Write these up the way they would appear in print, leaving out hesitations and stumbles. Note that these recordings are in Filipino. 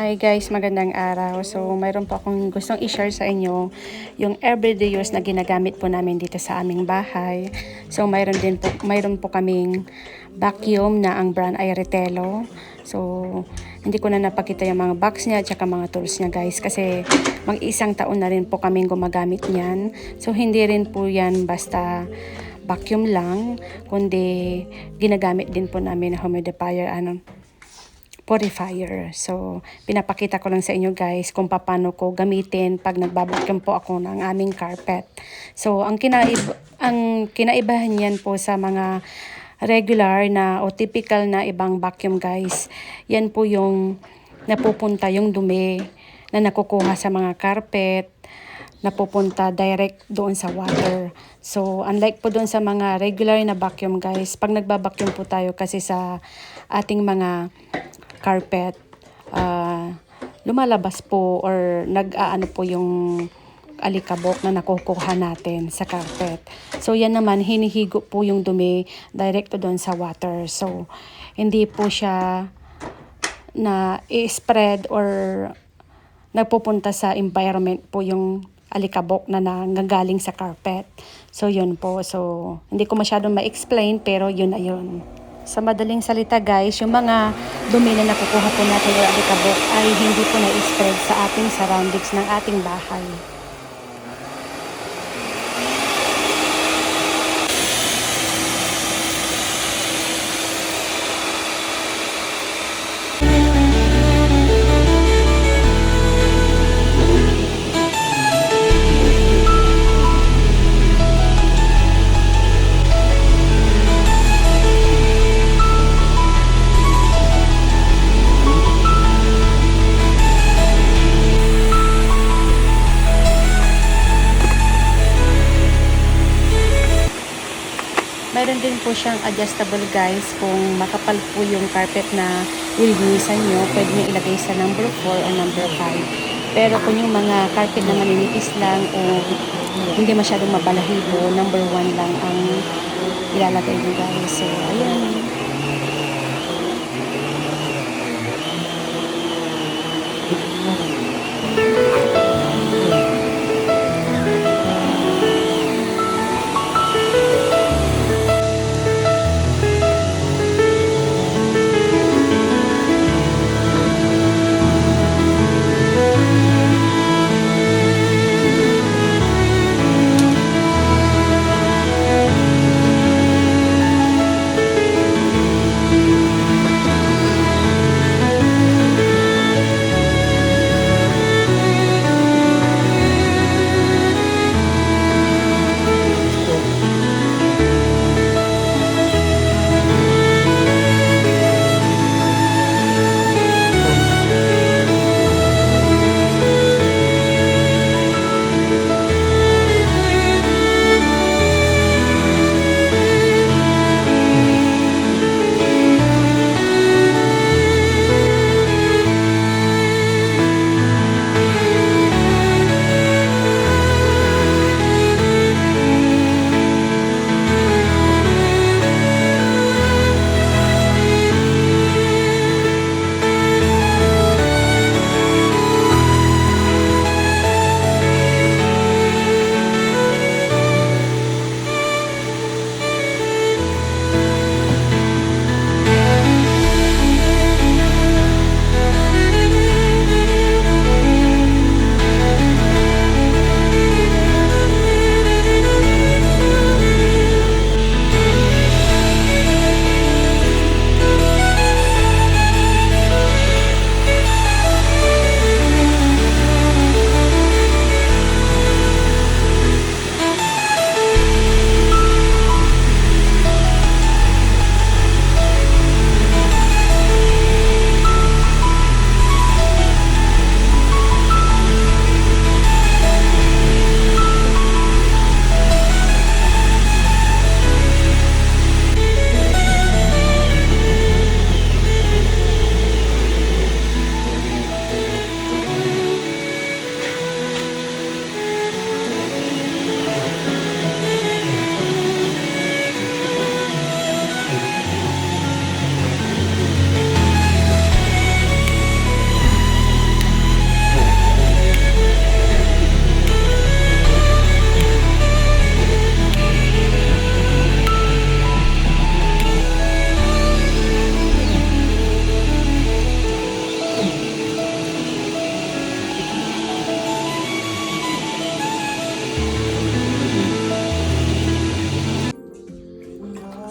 Hi guys, magandang araw. So, mayroon po akong gustong i-share sa inyo yung everyday use na ginagamit po namin dito sa aming bahay. So, mayroon po kaming vacuum na ang brand ay Retelo. So, hindi ko na napakita yung mga box niya at saka mga tools niya guys kasi mag-isang taon na rin po kaming gumagamit niyan. So, hindi rin po yan basta vacuum lang, kundi ginagamit din po namin na humidifier, purifier. So, pinapakita ko lang sa inyo guys kung paano ko gamitin pag nagbabacuum po ako ng aming carpet. So, ang kinaibahan yan po sa mga regular na o typical na ibang vacuum guys. Yan po yung napupunta yung dumi na nakukuha sa mga carpet, napupunta direct doon sa water. So, unlike po doon sa mga regular na vacuum guys, pag nagbabacuum po tayo kasi sa ating mga carpet, lumalabas po or nag-aano po yung alikabok na nakukuha natin sa carpet. So, yan naman, hinihigo po yung dumi direct doon sa water. So, hindi po siya na i-spread or nagpupunta sa environment po yung alikabok na nanggagaling sa carpet. So, yun po. So, hindi ko masyadong ma-explain pero yun na yun. Sa madaling salita guys, yung mga dumi na nakukuha po natin or alikabok ay hindi po na-spread sa ating surroundings ng ating bahay. Meron din po siyang adjustable guys kung makapal po yung carpet na lilinisan nyo, pwede nyo ilagay sa number 4 o number 5. Pero kung yung mga carpet na maninipis lang o hindi masyadong mabalahibo, number 1 lang ang ilalagay nyo guys. So, ayan.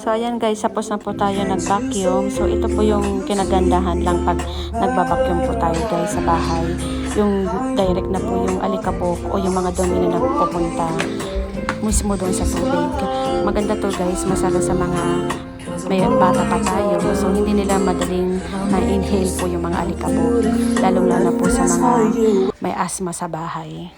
So ayan guys, tapos na po tayo nag-vacuum. So ito po yung kinagandahan lang pag nagba-vacuum po tayo guys sa bahay. Yung direct na po yung alikabok o yung mga dumi na nagpupunta mismo doon sa tubig. Maganda to guys, masala sa mga may bata pa tayo. So hindi nila madaling na-inhale po yung mga alikabok. Lalong-lalo po sa mga may asthma sa bahay.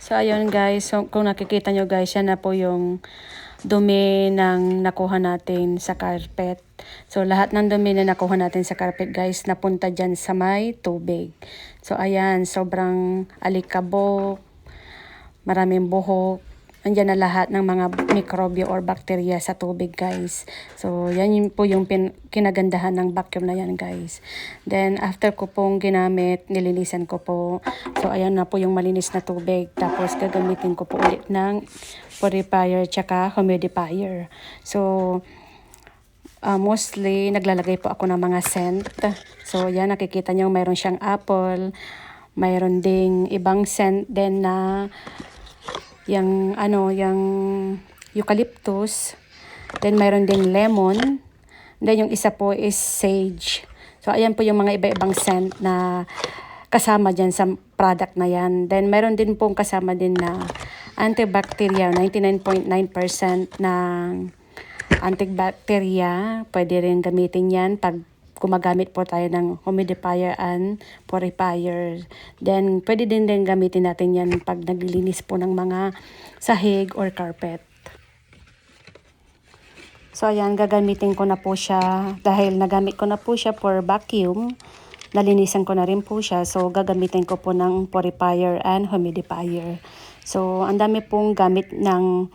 So, ayun guys. So, kung nakikita nyo guys, yan na po yung dumi ng nakuha natin sa carpet. So, lahat ng dumi na nakuha natin sa carpet guys, napunta dyan sa may tubig. So, ayan. Sobrang alikabok, maraming buhok. Andyan na lahat ng mga mikrobyo or bakterya sa tubig guys. So, yan yun po yung kinagandahan ng vacuum na yan guys. Then, after ko pong ginamit, nilinisan ko po. So, ayan na po yung malinis na tubig. Tapos, gagamitin ko po ulit ng purifier tsaka humidifier. So, mostly, naglalagay po ako ng mga scent. So, yan, nakikita nyo, mayroon siyang apple. Mayroon ding ibang scent din na yung eucalyptus, then mayroon ding lemon, then yung isa po is sage. So ayan po yung mga iba-ibang scent na kasama dyan sa product na yan. Then mayroon din pong kasama din na antibacterial, 99.9% ng antibacteria. Pwede rin gamitin yan pag gumagamit po tayo ng humidifier and purifier. Then, pwede din gamitin natin yan pag naglilinis po ng mga sahig or carpet. So, ayan, gagamitin ko na po siya. Dahil nagamit ko na po siya for vacuum, nalinisan ko na rin po siya. So, gagamitin ko po ng purifier and humidifier. So, ang dami pong gamit ng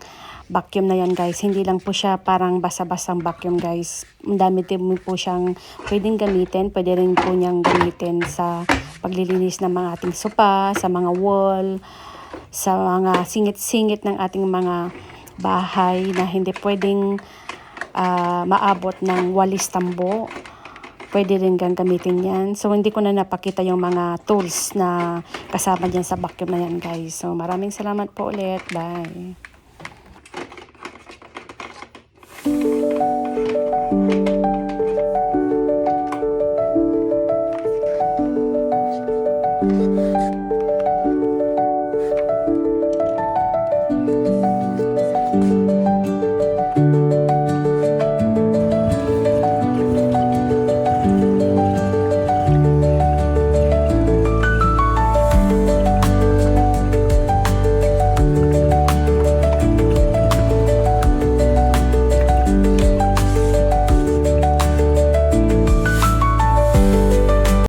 vacuum na yan guys. Hindi lang po siya parang basa-basang vacuum guys. Ang dami din po siyang pwedeng gamitin. Pwede rin po niyang gamitin sa paglilinis ng mga ating sopa, sa mga wall, sa mga singit-singit ng ating mga bahay na hindi pwedeng maabot ng walis tambo. Pwede rin gamitin yan. So, hindi ko na napakita yung mga tools na kasama dyan sa vacuum na yan guys. So, maraming salamat po ulit. Bye!